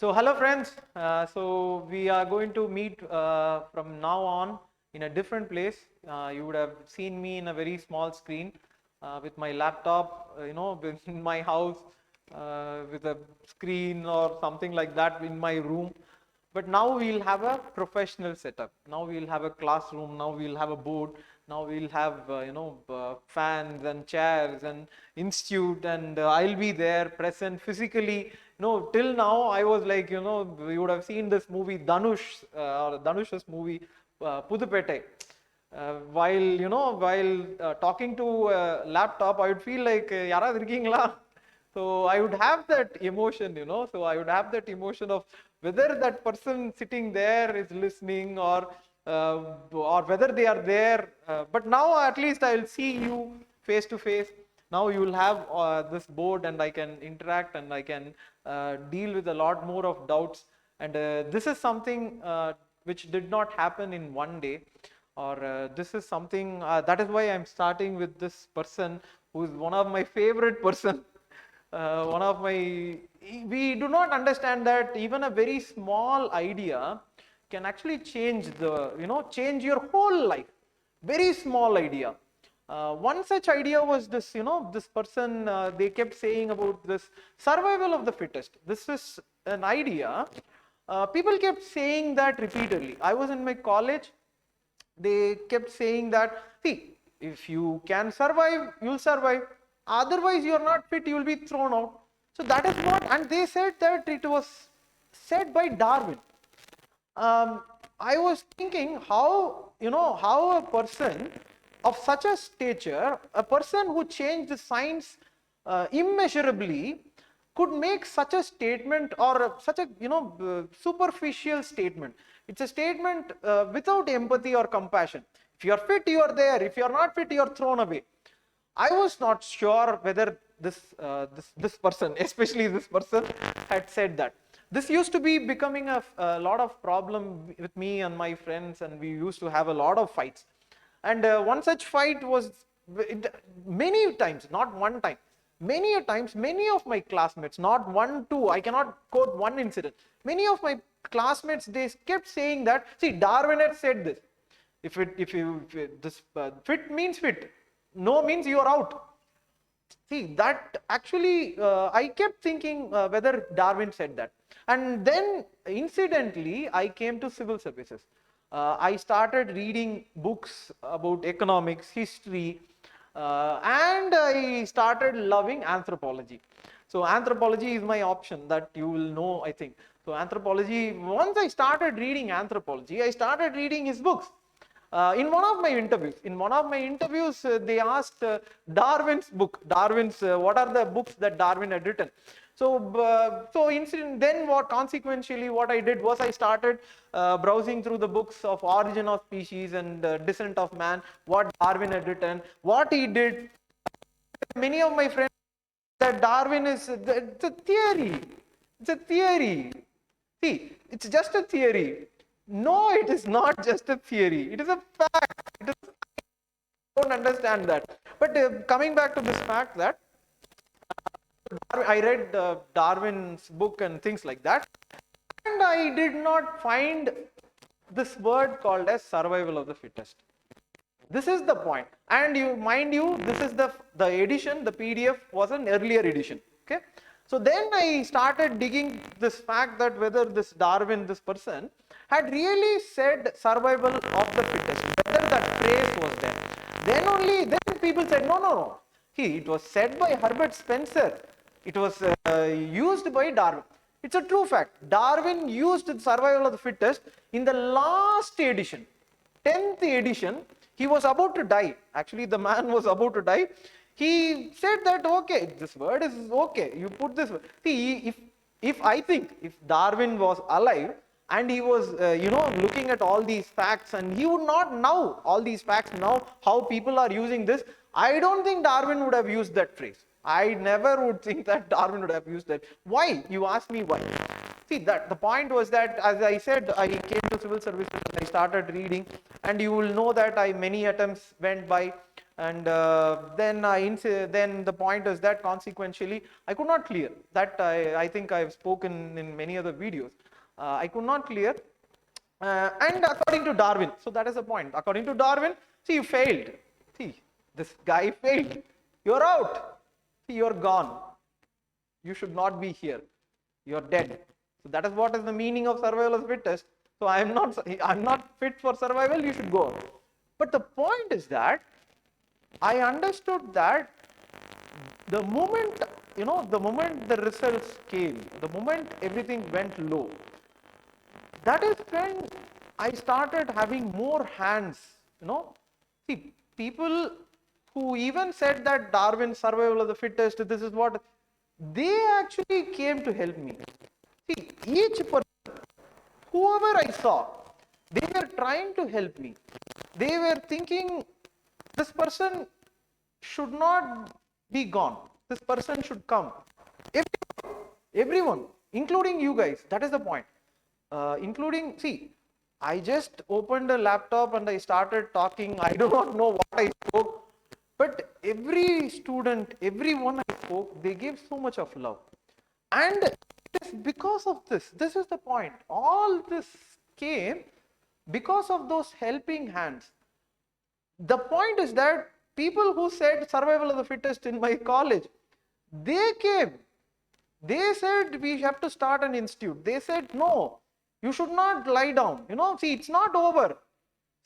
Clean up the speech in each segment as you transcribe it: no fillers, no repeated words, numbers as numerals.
So hello friends, so we are going to meet from now on in a different place. You would have seen me in a very small screen with my laptop, in my house with a screen or something like that in my room. But now we'll have a professional setup. Now we'll have a classroom. Now we'll have a board. Now we'll have fans and chairs and institute, and I'll be there present physically. Till now I was like, you would have seen this movie Dhanush or Dhanush's movie Pudupete. While talking to a laptop, I would feel like yara irkingla. So I would have that emotion, So I would have that emotion of whether that person sitting there is listening or whether they are there. But now at least I'll see you face to face. Now you will have this board, and I can interact, and I can deal with a lot more of doubts. And this is something which did not happen in one day, or this is something that is why I'm starting with this person who is one of my favorite person. We do not understand that even a very small idea can actually change change your whole life. Very small idea. One such idea was this, this person, they kept saying about this survival of the fittest. This is an idea. People kept saying that repeatedly. I was in my college. They kept saying that, see, if you can survive, you'll survive. Otherwise, you are not fit, you will be thrown out. So that is what, and they said that it was said by Darwin. I was thinking how a person of such a stature, a person who changed the science immeasurably, could make such a statement, or such a superficial statement. It's a statement without empathy or compassion. If you are fit, you are there. If you are not fit, you are thrown away. I was not sure whether this person, especially this person, had said that. This used to be becoming a lot of problem with me and my friends, and we used to have a lot of fights. And one such fight was many times, not one time, many a times, many of my classmates, not one, two, I cannot quote one incident. Many of my classmates, they kept saying that, see, Darwin had said this. If this fit means fit, no means you are out. See, that actually, I kept thinking whether Darwin said that. And then, incidentally, I came to civil services. I started reading books about economics, history, and I started loving anthropology. So, anthropology is my option, that you will know, I think. So, anthropology, once I started reading anthropology, I started reading his books. In one of my interviews, they asked Darwin's book. What are the books that Darwin had written? Then consequentially what I did was I started browsing through the books of Origin of Species and Descent of Man, what Darwin had written, what he did. Many of my friends that Darwin it's a theory. It's a theory. See, it's just a theory. No, it is not just a theory. It is a fact. I don't understand that. But coming back to this fact that I read Darwin's book and things like that, and I did not find this word called as survival of the fittest. This is the point. And mind you, this is the edition, the PDF was an earlier edition. Okay. So then I started digging this fact that whether this Darwin, this person, had really said survival of the fittest, whether that phrase was there. Then people said, no. It was said by Herbert Spencer. It was used by Darwin. It's a true fact. Darwin used the survival of the fittest in the last edition, 10th edition. He was about to die. Actually, the man was about to die. He said that, okay, this word is okay. You put this word. See, if Darwin was alive and he was, looking at all these facts, and he would not know all these facts now, how people are using this, I don't think Darwin would have used that phrase. I never would think that Darwin would have used that. Why? You ask me why. See, that the point was that, as I said, I came to civil services and I started reading, and you will know that many attempts went by, and then the point is that consequentially I could not clear. That I think I have spoken in many other videos. I could not clear, and according to Darwin, so that is the point. According to Darwin, see, you failed. See, this guy failed. You're out. See, you're gone. You should not be here. You're dead. So that is what is the meaning of survival of the fittest. So I'm not fit for survival. You should go. But the point is that I understood that the moment the results came, the moment everything went low, that is when I started having more hands. See, people who even said that Darwin's survival of the fittest, this is what, they actually came to help me. See, each person, whoever I saw, they were trying to help me. They were thinking, this person should not be gone. This person should come. Everyone, including you guys, that is the point. See, I just opened a laptop and I started talking. I do not know what I spoke, but every student, everyone I spoke, they gave so much of love. And it is because of this. This is the point. All this came because of those helping hands. The point is that people who said survival of the fittest in my college, they came. They said we have to start an institute. They said, no, you should not lie down. See, it's not over.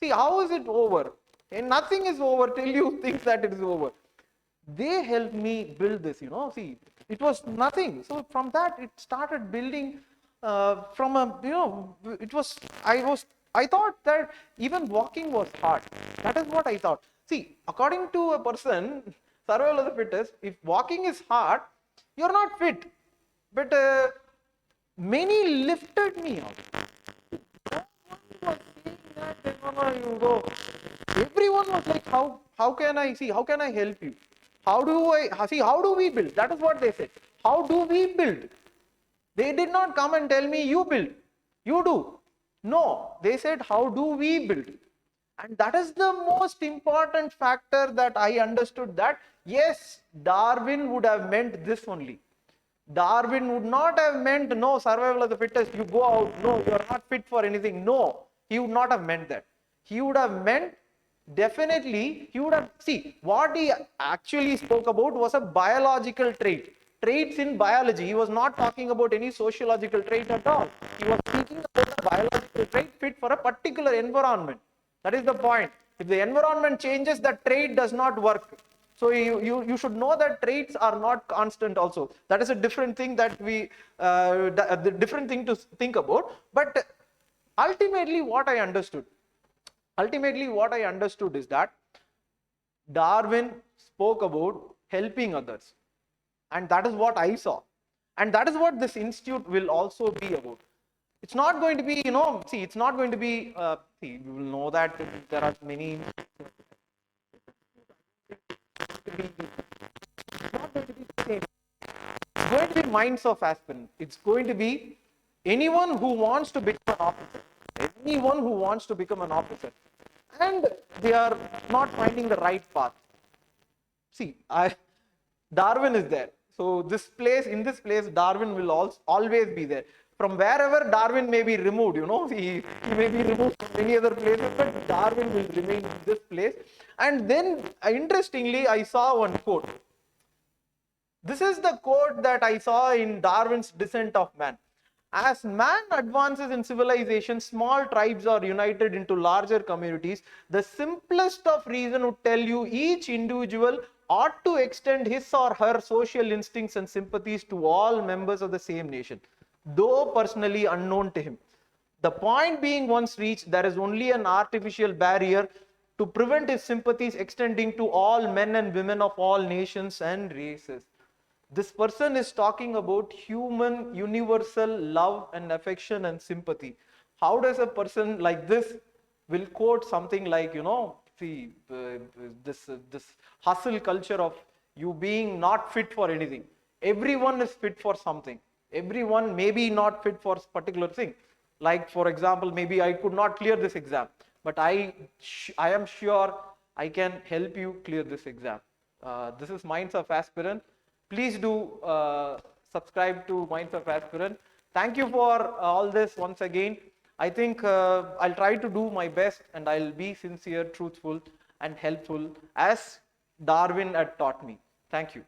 See, how is it over? And nothing is over till you think that it is over. They helped me build this, see, it was nothing. So from that, it started building I thought that even walking was hard. That is what I thought. See, according to a person, survival of the fittest, if walking is hard, you're not fit. But many lifted me up. No one was saying that, no, you go. Everyone was like, how can I help you? How do we build? That is what they said. How do we build? They did not come and tell me, you build, you do. No, they said, how do we build? And that is the most important factor that I understood, that yes, Darwin would have meant this only. Darwin would not have meant, no, survival of the fittest, you go out, no, you are not fit for anything. No, he would not have meant that. He would have meant, definitely, he would have, see, what he actually spoke about was a biological trait. Traits in biology. He was not talking about any sociological trait at all. He was speaking about a biological trait fit for a particular environment. That is the point. If the environment changes, that trait does not work. So you should know that traits are not constant also. That is a different thing that the different thing to think about. But ultimately what I understood is that Darwin spoke about helping others. And that is what I saw. And that is what this institute will also be about. It's not going to be, it's not going to be, you will know that there are many. It's not going to be the same. It's going to be Minds of Aspirants. It's going to be anyone who wants to become an officer. Anyone who wants to become an officer. And they are not finding the right path. See, Darwin is there. So in this place, Darwin will always be there. From wherever Darwin may be removed, he may be removed from many other places, but Darwin will remain in this place. And then, interestingly, I saw one quote. This is the quote that I saw in Darwin's Descent of Man. As man advances in civilization, small tribes are united into larger communities. The simplest of reason would tell you each individual ought to extend his or her social instincts and sympathies to all members of the same nation, though personally unknown to him. The point being once reached, there is only an artificial barrier to prevent his sympathies extending to all men and women of all nations and races. This person is talking about human universal love and affection and sympathy. How does a person like this will quote something like, this hustle culture of you being not fit for anything? Everyone is fit for something. Everyone may be not fit for particular thing. Like for example, maybe I could not clear this exam, but I am sure I can help you clear this exam. This is Minds of Aspirant. Please do subscribe to Minds of Aspirant. Thank you for all this once again. I think I'll try to do my best, and I'll be sincere, truthful, and helpful as Darwin had taught me. Thank you.